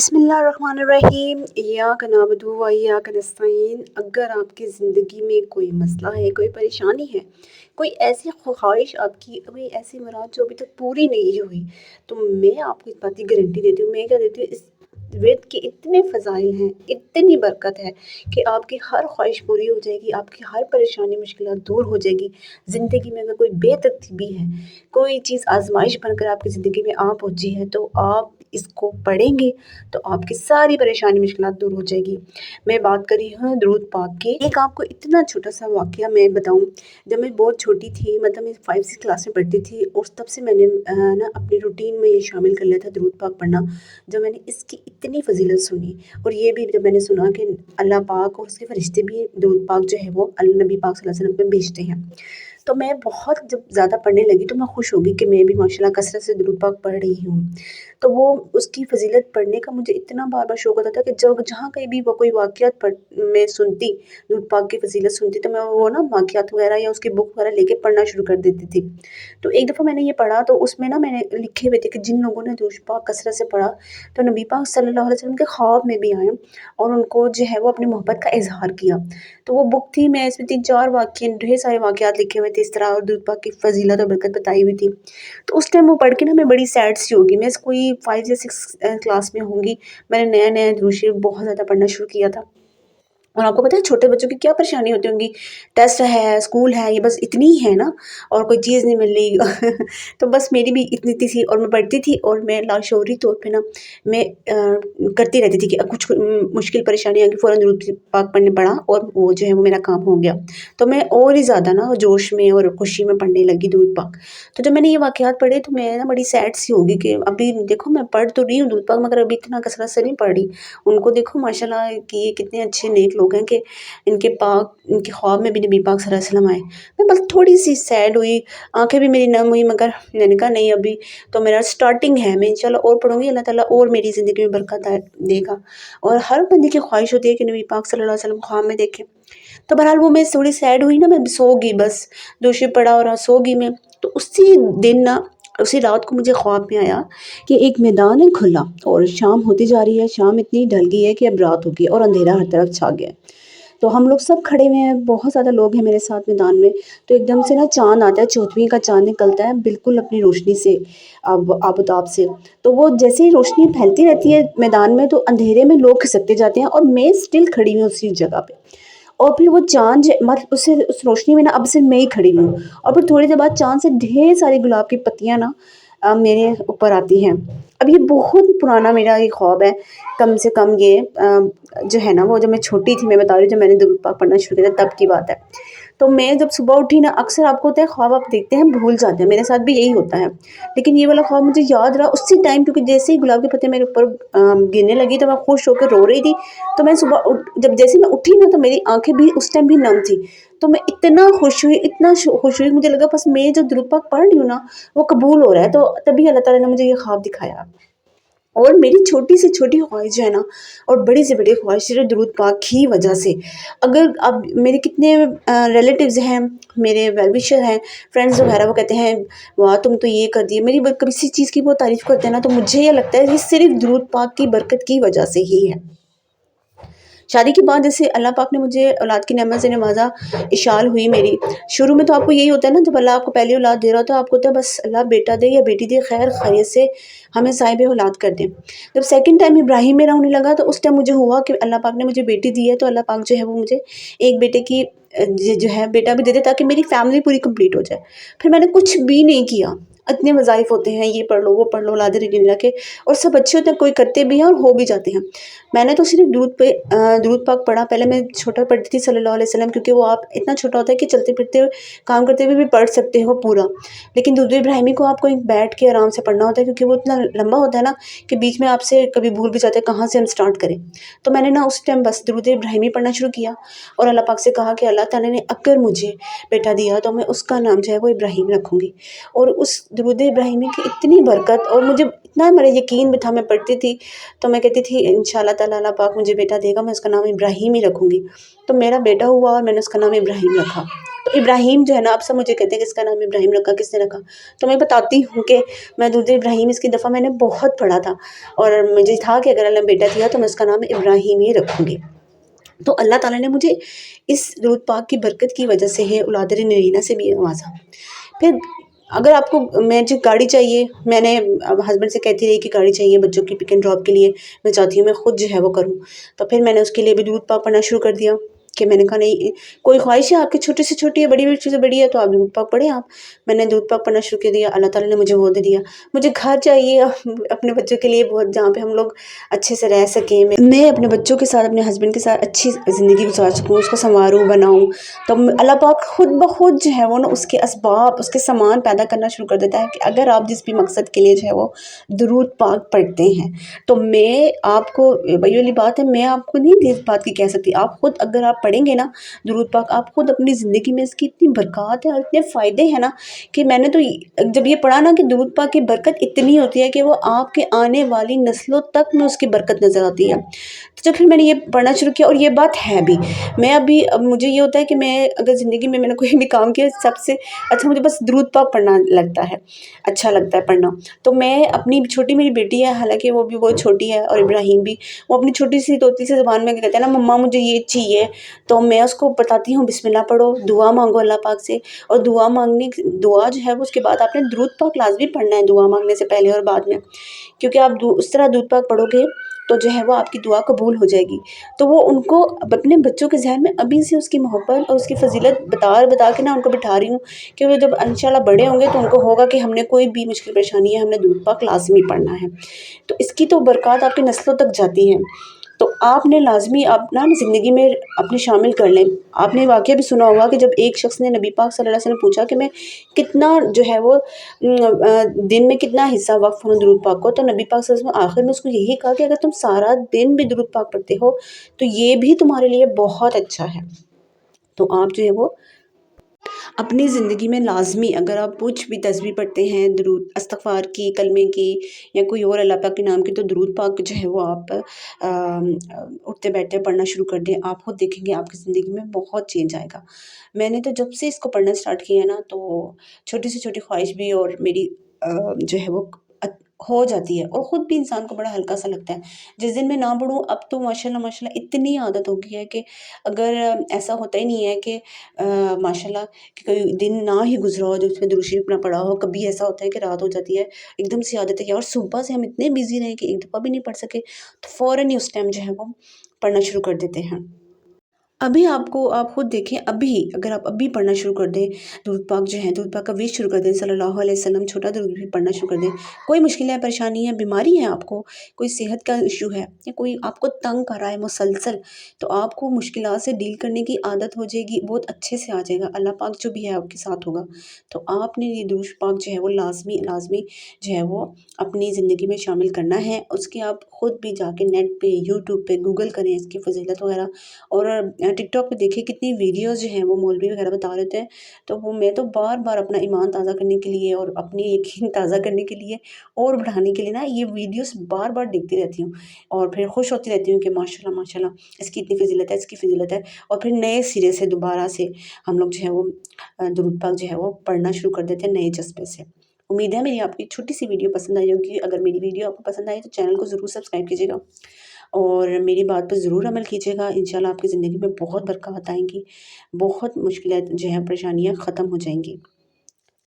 बिस्मिल्लाहिर्रहमानिर्रहीम इय्याक नअबुदु व इय्याक नस्तईन। अगर आपकी ज़िंदगी में कोई मसला है, कोई परेशानी है, कोई ऐसी ख्वाहिश आपकी, कोई ऐसी मुराद जो अभी तक पूरी नहीं हुई, तो मैं आपको इस बात की गारंटी देती हूँ, मैं क्या देती हूँ, इस वेद के इतने फ़ज़ाइल हैं, इतनी बरकत है कि आपकी हर ख्वाहिश पूरी हो जाएगी, आपकी हर परेशानी मुश्किलात दूर हो जाएगी। ज़िंदगी में अगर कोई बेतरतीबी है, कोई चीज़ आज़माइश बनकर आपकी ज़िंदगी में आ पहुँची है, तो आप इसको पढ़ेंगे तो आपकी सारी परेशानी मुश्किलात दूर हो जाएगी। मैं बात कर रही हूँ दुरूद पाक की। एक आपको इतना छोटा-सा वाक़या मैं बताऊँ, जब मैं बहुत छोटी थी, मतलब मैं 5-6 क्लास में पढ़ती थी, और तब से मैंने ना अपनी रूटीन में ये शामिल कर लिया था दुरूद पाक पढ़ना। जब मैंने इसकी इतनी फ़ज़ीलत सुनी, और ये भी जब मैंने सुना कि अल्लाह पाक और उसके फ़रिश्ते भी दुरूद पाक जो है वो नबी पाक सल्लल्लाहु अलैहि वसल्लम पे भेजते हैं। तो मैं बहुत जब ज़्यादा पढ़ने लगी तो मैं खुश हो गई कि मैं भी माशाल्लाह कसरत से दुरूद पाक पढ़ रही हूँ। तो वो उसकी फ़ज़ीलत पढ़ने का मुझे इतना बार-बार शौक़ होता था कि जब जहाँ कहीं भी वो कोई वाक़यात मैं सुनती, दुरूद पाक की फ़ज़ीलत सुनती, तो मैं वो ना वाक़यात वग़ैरह या उसकी बुक वग़ैरह लेके पढ़ना शुरू कर देती थी। तो एक दफ़ा मैंने ये पढ़ा, तो उसमें ना मैंने लिखे हुए थे कि जिन लोगों ने दुरूद पाक कसरत से पढ़ा, तो नबी पाक सल्लल्लाहु अलैहि वसल्लम के ख्वाब में भी आए और उनको जो है वो अपनी मोहब्बत का इज़हार किया। तो वो बुक थी, मैं इसमें 3-4 वाक़ये, ढेर सारे वाक़यात लिखे हुए थे इस तरह, और दुरूद पाक की फ़ज़ीलत और बरकत बताई हुई थी। तो उस टाइम वो पढ़ के ना मैं बड़ी सैड सी हो गई। मैं कोई 5 या 6 क्लास में होंगी। मैंने नया-नया दुरूद शरीफ बहुत ज़्यादा पढ़ना शुरू किया था। और आपको पता है छोटे बच्चों की क्या परेशानी होती होंगी, टेस्ट है, स्कूल है, ये बस इतनी ही है ना, और कोई चीज़ नहीं मिल रही। तो बस मेरी भी इतनी थी, और मैं पढ़ती थी, और मैं लाशऊरी तौर पे ना मैं करती रहती थी कि अब कुछ मुश्किल परेशानी आ गई, फ़ौरन दुरूद पाक पढ़ने पड़ा, और वो जो है वो मेरा काम हो गया। तो मैं और ही ज़्यादा ना जोश में और खुशी में पढ़ने लगी दुरूद पाक। तो जब मैंने ये वाक़यात पढ़े, तो मैं ना बड़ी सैड सी हो गई कि अभी देखो मैं पढ़ तो रही हूँ दुरूद पाक, मगर अभी इतना कसरत से नहीं पढ़ रही। उनको देखो माशाल्लाह कि ये कितने अच्छे नेक लोग हैं कि इनके ख्वाब में भी नबी पाक सल्लल्लाहु अलैहि वसल्लम आए। मैं बस थोड़ी-सी सैड हुई, आँखें भी मेरी नम हुई, मगर मैंने कहा नहीं, अभी तो मेरा स्टार्टिंग है, मैं इंशाल्लाह और पढ़ूँगी, अल्लाह ताला और मेरी ज़िंदगी में बरकत देगा। और हर बंदे की ख्वाहिश होती है कि नबी पाक सल्लल्लाहु अलैहि वसल्लम ख्वाब में देखे। तो बहरहाल वो मैं थोड़ी सैड हुई ना, मैं सो गई, बस दुरूद शरीफ पढ़ा और सो गई मैं। तो उसी दिन ना, उसी रात को मुझे ख्वाब में आया कि एक मैदान है खुला, और शाम होती जा रही है, शाम इतनी ढल गई है कि अब रात हो गई है और अंधेरा हर तरफ छा गया है। तो हम लोग सब खड़े हुए हैं, बहुत ज़्यादा लोग हैं मेरे साथ मैदान में। तो एकदम से ना चाँद आता है, चौथवी का चाँद निकलता है बिल्कुल अपनी रोशनी से, आबोताब से। तो वो जैसे ही रोशनी फैलती रहती है मैदान में, तो अंधेरे में लोग खिसकते जाते हैं, और मैं स्टिल खड़ी हुई उसी जगह पे। और फिर वो चाँद मतलब उस रोशनी में ना अब सिर्फ मैं ही खड़ी हूँ, और फिर थोड़ी देर बाद चाँद से ढेर सारी गुलाब की पत्तियाँ ना मेरे ऊपर आती हैं। अब ये बहुत पुराना मेरा ये ख्वाब है, कम से कम ये जो है ना, वो जब मैं छोटी थी, मैं बता रही हूँ, जब मैंने दुरूद पाक पढ़ना शुरू किया था तब की बात है। तो मैं जब सुबह उठी ना, अक्सर आपको होता है ख्वाब आप देखते हैं भूल जाते हैं, मेरे साथ भी यही होता है। लेकिन ये वाला ख्वाब मुझे याद रहा उसी टाइम, क्योंकि जैसे ही गुलाब के पत्ते मेरे ऊपर गिरने लगी, तो मैं खुश होकर रो रही थी। तो मैं सुबह जब जैसे मैं उठी ना, तो मेरी आँखें भी उस टाइम भी नम थी। तो मैं इतना खुश हुई, इतना खुश हुई, मुझे लगा बस मैं जो दुरूद पाक पढ़ रही हूँ ना, वो कबूल हो रहा है। तो तभी अल्लाह ताला ने मुझे ये ख्वाब दिखाया। और मेरी छोटी से छोटी ख्वाहिश जो है ना, और बड़ी से बड़ी ख्वाहिश सिर्फ दुरूद पाक की वजह से। अगर अब मेरे कितने रिलेटिव्स हैं, मेरे वेल विशर हैं, फ्रेंड्स वगैरह, वो कहते हैं वाह तुम तो ये कर दी, मेरी किसी चीज़ की वो तारीफ़ करते हैं ना, तो मुझे ये लगता है ये सिर्फ दुरूद पाक की बरकत की वजह से ही है। शादी के बाद जैसे अल्लाह पाक ने मुझे औलाद की नेमत से नवाज़ा, इशाल हुई मेरी। शुरू में तो आपको यही होता है ना, जब अल्लाह आपको पहली औलाद दे रहा होता है, आपको होता है बस अल्लाह बेटा दे या बेटी दे, खैर खैरियत से हमें साहिब औलाद कर दे। जब सेकंड टाइम इब्राहिम मेरा होने लगा, तो उस टाइम मुझे हुआ कि अल्लाह पाक ने मुझे बेटी दी है, तो अल्लाह पाक जो है वो मुझे एक बेटे की जो है बेटा भी दे दे, ताकि मेरी फैमिली पूरी कंप्लीट हो जाए। फिर मैंने कुछ भी नहीं किया। इतने वज़ाइफ़ होते हैं, ये पढ़ लो, वो पढ़ लो, औलाद रज़ीला के, और सब अच्छे होते हैं, कोई करते भी हैं और हो भी जाते हैं। मैंने तो सिर्फ दुरूद पाक पढ़ा। पहले मैं छोटा पढ़ती थी सल्लल्लाहु अलैहि वसल्लम, क्योंकि वो आप इतना छोटा होता है कि चलते-फिरते काम करते हुए भी पढ़ सकते हो पूरा। लेकिन दुरूद इब्राहिमी को आपको एक बैठ के आराम से पढ़ना होता है, क्योंकि वो इतना लंबा होता है ना कि बीच में आपसे कभी भूल भी जाते हैं कहाँ से हम स्टार्ट करें। तो मैंने ना उस टाइम बस दुरूद इब्राहिमी पढ़ना शुरू किया, और अल्लाह पाक से कहा कि अल्लाह ताला ने अगर मुझे बेटा दिया, तो मैं उसका नाम जो है वो इब्राहिम रखूँगी। और उस दुरूद इब्राहिमी की इतनी बरकत, और मुझे इतना मेरा यकीन भी था, मैं पढ़ती थी तो मैं कहती थी इंशाल्लाह ताला अल्लाह पाक मुझे बेटा देगा, मैं उसका नाम इब्राहीम ही रखूँगी। तो मेरा बेटा हुआ और मैंने उसका नाम इब्राहीम रखा। तो इब्राहीम जो है ना, आप सब मुझे कहते हैं कि इसका नाम इब्राहीम रखा, किसने रखा? तो मैं बताती हूँ कि मैं दूध इब्राहीम इसकी दफ़ा मैंने बहुत पढ़ा था और मुझे था कि अगर अल्लाह ने बेटा दिया तो मैं उसका नाम इब्राहीम ही रखूँगी। तो अल्लाह ताला ने मुझे इस दुरूद पाक की बरकत की वजह से है औलाद नरीना से भी नवाज़ा। फिर अगर आपको मुझे गाड़ी चाहिए, मैंने अब हस्बैंड से कहती रही कि गाड़ी चाहिए बच्चों की पिक एंड ड्रॉप के लिए, मैं चाहती हूँ मैं खुद जो है वो करूँ। तो फिर मैंने उसके लिए भी दुरूद पाक पढ़ना शुरू कर दिया कि मैंने कहा नहीं, कोई ख्वाहिश है आपकी छोटी से छोटी है, बड़ी से बड़ी है, तो आप दुरूद पाक पढ़ें आप। मैंने दुरूद पाक पढ़ना शुरू कर दिया, अल्लाह ताला ने मुझे वो दे दिया। मुझे घर चाहिए अपने बच्चों के लिए बहुत, जहाँ पे हम लोग अच्छे से रह सकें। मैं अपने बच्चों के साथ, अपने हस्बैंड के साथ अच्छी ज़िंदगी गुजार सकूँ, उसको सँवारूँ, बनाऊँ। तो अल्लाह पाक खुद ब खुद जो है वो ना उसके असबाब, उसके सामान पैदा करना शुरू कर देता है कि अगर आप जिस भी मकसद के लिए जो है वो दुरूद पाक पढ़ते हैं। तो मैं आपको, वही वाली बात है, मैं आपको नहीं इस बात की कह सकती, आप खुद अगर आप पढ़ेंगे ना दुरूद पाक, आप खुद अपनी ज़िंदगी में इसकी इतनी बरक़ात है और इतने फ़ायदे हैं ना कि मैंने तो जब ये पढ़ा ना कि दुरूद पाक की बरकत इतनी होती है कि वो आपके आने वाली नस्लों तक में उसकी बरकत नज़र आती है। तो जब फिर मैंने ये पढ़ना शुरू किया, और ये बात है भी, मैं अभी, अब मुझे ये होता है कि मैं अगर ज़िंदगी में मैंने कोई भी काम किया, सबसे अच्छा मुझे बस दुरूद पाक पढ़ना लगता है, अच्छा लगता है पढ़ना। तो मैं अपनी छोटी, मेरी बेटी है, हालाँकि वो भी बहुत छोटी है, और इब्राहीम भी, वो अपनी छोटी सी तोतली सी ज़ुबान में कहता है ना, मम्मा मुझे ये चाहिए, तो मैं उसको बताती हूँ बिस्मिल्लाह पढ़ो, दुआ मांगो अल्लाह पाक से। और दुआ जो है वो उसके बाद आपने दुरूद पाक लाज़मी पढ़ना है दुआ मांगने से पहले और बाद में, क्योंकि आप उस तरह दुरूद पाक पढ़ोगे तो जो है वो आपकी दुआ कबूल हो जाएगी। तो वो उनको, अब अपने बच्चों के ज़हन में अभी से उसकी मोहब्बत और उसकी फ़ज़ीलत बता के ना उनको बिठा रही हूँ कि वो जब इंशाल्लाह बड़े होंगे तो उनको होगा कि हमने कोई भी मुश्किल परेशानी है, हमने दुरूद पाक लाज़मी पढ़ना है। तो इसकी तो बरक़ात आपकी नस्लों तक जाती हैं। तो आपने लाज़मी अपना ज़िंदगी में अपने शामिल कर लें। आपने वाक़या भी सुना होगा कि जब एक शख़्स ने नबी पाक सल्लल्लाहु अलैहि वसल्लम पूछा कि मैं कितना जो है वो दिन में कितना हिस्सा वक़्फ़ करूँ दुरूद पाक को, तो नबी पाक सल्लल्लाहु अलैहि वसल्लम आखिर में उसको यही कहा कि अगर तुम सारा दिन भी दुरूद पाक पढ़ते हो तो ये भी तुम्हारे लिए बहुत अच्छा है। तो आप जो है वो अपनी ज़िंदगी में लाज़मी, अगर आप कुछ भी तस्बीह पढ़ते हैं, दुरूद इस्तिग़फ़ार की, कलमे की, या कोई और अल्लाह पाक के नाम की, तो दुरूद पाक जो है वो आप उठते बैठते पढ़ना शुरू कर दें। आप खुद देखेंगे आपकी ज़िंदगी में बहुत चेंज आएगा। मैंने तो जब से इसको पढ़ना स्टार्ट किया ना, तो छोटी से छोटी ख्वाहिश भी और मेरी जो है वो हो जाती है, और ख़ुद भी इंसान को बड़ा हल्का सा लगता है। जिस दिन मैं ना पढ़ूँ, अब तो माशाल्लाह माशाल्लाह इतनी आदत हो गई है कि अगर ऐसा होता ही नहीं है कि माशाल्लाह कि कोई दिन ना ही गुज़रा हो जो उसमें दुरूद शरीफ ना पढ़ा हो। कभी ऐसा होता है कि रात हो जाती है, एकदम से आदत है कि और सुबह से हम इतने बिज़ी रहे कि एक दफ़ा भी नहीं पढ़ सके, तो फ़ौरन ही उस टाइम जो है वो पढ़ना शुरू कर देते हैं। अभी आपको, आप खुद देखें, अभी अगर आप अभी पढ़ना शुरू कर दें, दुरूद पाक जो है, दुरूद पाक का वेट शुरू कर दें, सल्लल्लाहु अलैहि वसल्लम, छोटा दुरूद भी पढ़ना शुरू कर दें। कोई मुश्किल है, परेशानी है, बीमारी है आपको, कोई सेहत का इश्यू है, या कोई आपको तंग कर रहा है मुसलसल, तो आपको मुश्किलात से डील करने की आदत हो जाएगी, बहुत अच्छे से आ जाएगा। अल्लाह पाक जो भी है आपके साथ होगा। तो आपने ये दुरूद पाक जो है वो लाज़मी लाज़मी जो है वो अपनी ज़िंदगी में शामिल करना है। उसकी आप खुद भी जाके नेट पे, यूट्यूब पे गूगल करें इसकी फ़ज़ीलत वगैरह, और टिकटॉक पे देखिए कितनी वीडियोज़ जो हैं वो मौलवी वगैरह बता देते हैं। तो वो मैं तो बार-बार अपना ईमान ताज़ा करने के लिए और अपनी यकीन ताज़ा करने के लिए और बढ़ाने के लिए ना ये वीडियोज़ बार-बार देखती रहती हूँ, और फिर खुश होती रहती हूँ कि माशाल्लाह माशाल्लाह इसकी इतनी फ़ज़ीलत है, इसकी फ़ज़ीलत है, और फिर नए सिरे से दोबारा से हम लोग जो है वो दुरूद पाक जो है वो पढ़ना शुरू कर देते हैं नए जज़्बे से। उम्मीद है मेरी आपकी छोटी-सी वीडियो पसंद आई होगी। अगर मेरी वीडियो आपको पसंद आई तो चैनल को ज़रूर सब्सक्राइब कीजिएगा, और मेरी बात पर ज़रूर अमल कीजिएगा। इंशाल्लाह आपकी ज़िंदगी में बहुत बरक़ात आएँगी, बहुत मुश्किलात जो हैं, परेशानियाँ ख़त्म हो जाएँगी।